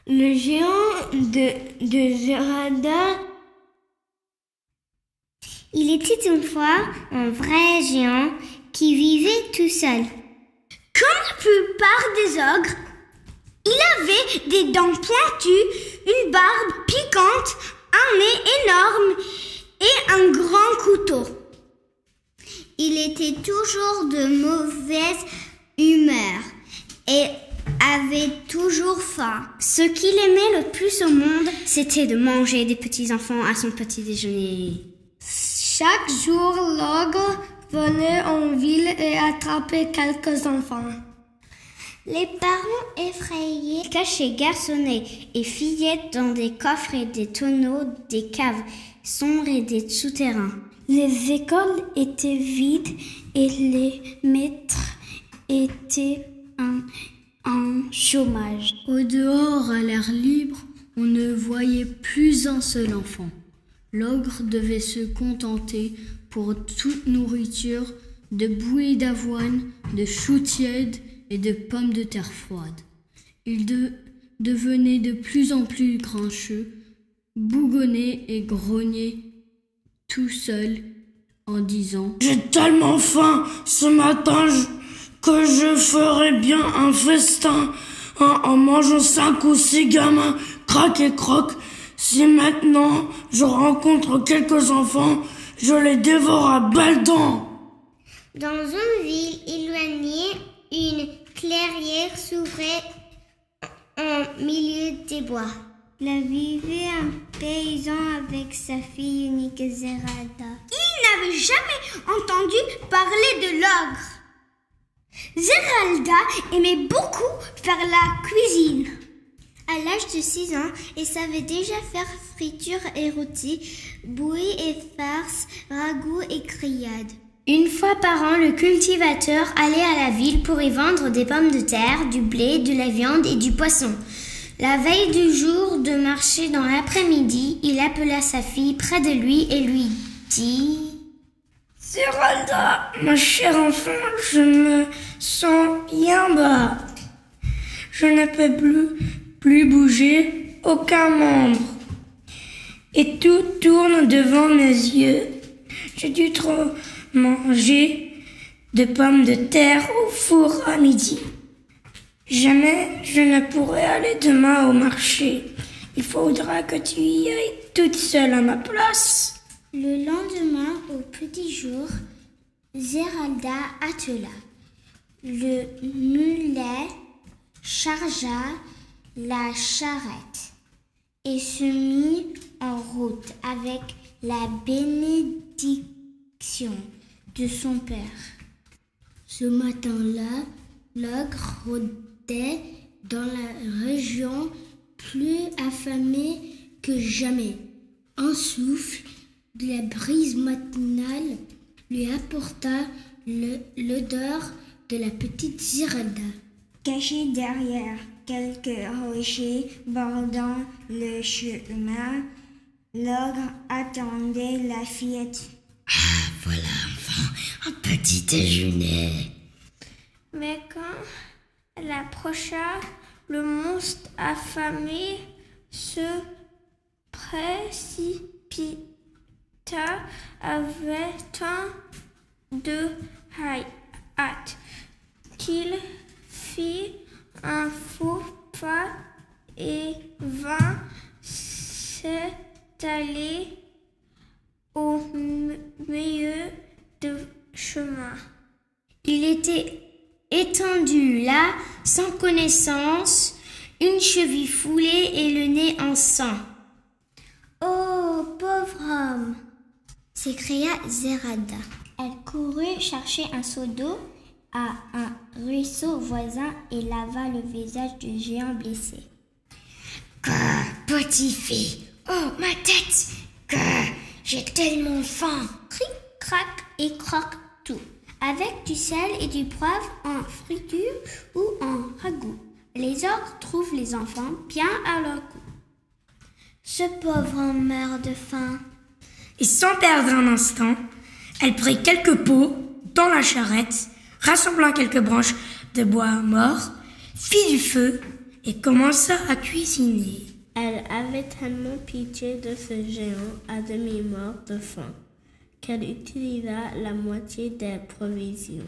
Le géant de Zeralda. Il était une fois un vrai géant qui vivait tout seul. Comme la plupart des ogres, il avait des dents pointues, une barbe piquante, un nez énorme et un grand couteau. Il était toujours de mauvaise humeur et avait toujours faim. Ce qu'il aimait le plus au monde, c'était de manger des petits-enfants à son petit déjeuner. Chaque jour, l'ogre venait en ville et attrapait quelques enfants. Les parents effrayés Cachaient garçonnets et fillettes dans des coffres et des tonneaux, des caves sombres et des souterrains. Les écoles étaient vides et les maîtres étaient en chômage. Au dehors, à l'air libre, on ne voyait plus un seul enfant. L'ogre devait se contenter pour toute nourriture de bouillies d'avoine, de choux tièdes et de pommes de terre froides. Il devenait de plus en plus grincheux, bougonnait et grognait tout seul en disant « J'ai tellement faim ce matin que je ferais bien un festin en mangeant 5 ou 6 gamins crac et croc. Si maintenant je rencontre quelques enfants, je les dévore à balles dents. » Dans une ville éloignée, une clairière s'ouvrait en milieu des bois. Là vivait un paysan avec sa fille unique Zeralda. Il n'avait jamais entendu parler de l'ogre. Zeralda aimait beaucoup faire la cuisine. À l'âge de 6 ans, elle savait déjà faire friture et rôti, bouillie et farce, ragoût et grillade. Une fois par an, le cultivateur allait à la ville pour y vendre des pommes de terre, du blé, de la viande et du poisson. La veille du jour de marché dans l'après-midi, il appela sa fille près de lui et lui dit « Zeralda, ma chère enfant, je me sens bien bas. Je ne peux plus bouger aucun membre. Et tout tourne devant mes yeux. J'ai dû trop manger de pommes de terre au four à midi. Jamais je ne pourrai aller demain au marché. Il faudra que tu y ailles toute seule à ma place. » Le lendemain, au petit jour, Zeralda attela. Le mulet chargea la charrette et se mit en route avec la bénédiction de son père. Ce matin-là, l'ogre rôdait dans la région plus affamé que jamais. Un souffle de la brise matinale lui apporta l'odeur de la petite Zeralda. Caché derrière quelques rochers bordant le chemin, l'ogre attendait la fillette. Ah, voilà enfin un petit déjeuner. Mais quand elle approcha, le monstre affamé se précipita avec tant de hâte qu'il fit un faux pas et vint s'étaler au milieu du chemin. Il était étendu là, sans connaissance, une cheville foulée et le nez en sang. « Oh, pauvre homme !» s'écria Zeralda. Elle courut chercher un seau d'eau à un ruisseau voisin et lava le visage du géant blessé. « Que petite fille! Oh, ma tête! Que j'ai tellement faim! » Cric, crac et croque tout, avec du sel et du poivre en friture ou en ragoût. Les ogres trouvent les enfants bien à leur goût. Ce pauvre homme meurt de faim. Et sans perdre un instant, elle prit quelques pots dans la charrette, rassembla quelques branches de bois mort, fit du feu et commença à cuisiner. Elle avait tellement pitié de ce géant à demi-mort de faim qu'elle utilisa la moitié des provisions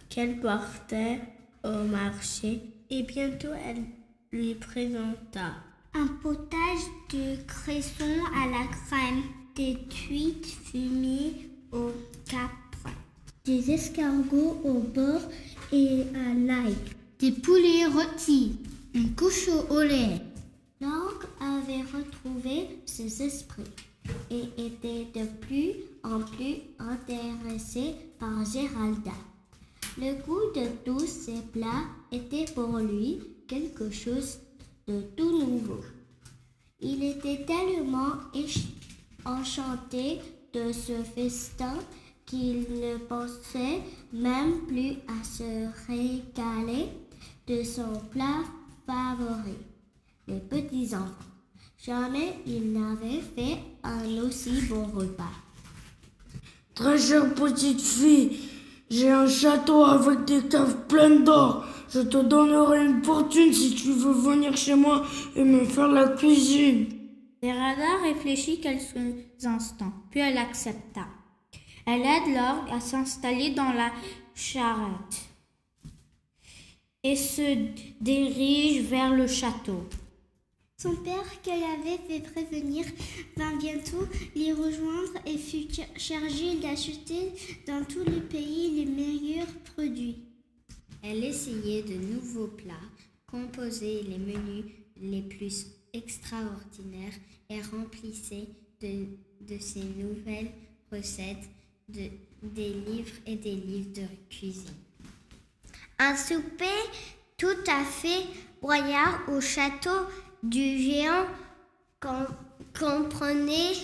qu'elle portait au marché et bientôt elle lui présenta un potage de cresson à la crème, des truites fumées au capre, des escargots au beurre et à l'ail, des poulets rôtis, un cochon au lait. L'ogre avait retrouvé ses esprits et était de plus en plus intéressé par Géralda. Le goût de tous ces plats était pour lui quelque chose de tout nouveau. Il était tellement enchanté de ce festin qu'il ne pensait même plus à se régaler de son plat favori, les petits enfants. Jamais il n'avait fait un aussi bon repas. Très chère petite fille, j'ai un château avec des caves pleines d'or. Je te donnerai une fortune si tu veux venir chez moi et me faire la cuisine. Géralda réfléchit quelques instants, puis elle accepta. Elle aide l'orgue à s'installer dans la charrette et se dirige vers le château. Son père, qu'elle avait fait prévenir, vint bientôt les rejoindre et fut chargé d'acheter dans tous les pays les meilleurs produits. Elle essayait de nouveaux plats, composait les menus les plus extraordinaires et remplissait de ces nouvelles recettes des livres et des livres de cuisine. Un souper tout à fait royal au château du géant comprenait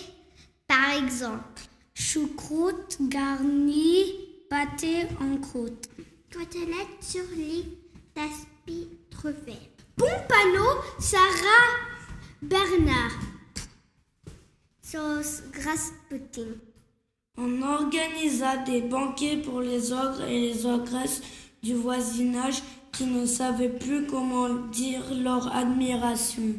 par exemple choucroute garnie, pâté en croûte, côtelettes sur les taspis truffés, pompano, Sarah Bernard, sauce grasse pudding. On organisa des banquets pour les ogres et les ogresses du voisinage qui ne savaient plus comment dire leur admiration.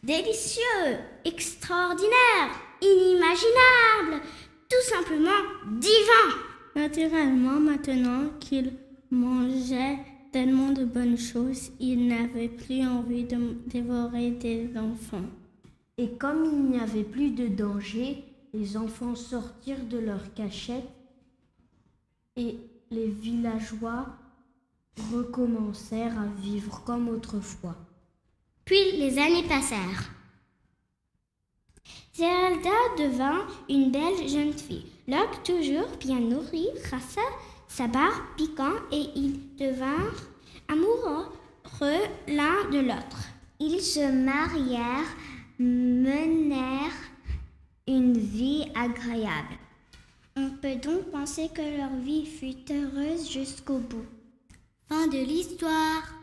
Délicieux, extraordinaire, inimaginable, tout simplement divin. Naturellement, maintenant qu'il mangeait tellement de bonnes choses, il n'avait plus envie de dévorer des enfants. Et comme il n'y avait plus de danger, les enfants sortirent de leur cachette et les villageois recommencèrent à vivre comme autrefois. Puis les années passèrent. Géralda devint une belle jeune fille. L'ogre, toujours bien nourri, rassa sa barbe piquant et ils devinrent amoureux l'un de l'autre. Ils se marièrent, menèrent une vie agréable. On peut donc penser que leur vie fut heureuse jusqu'au bout. Fin de l'histoire.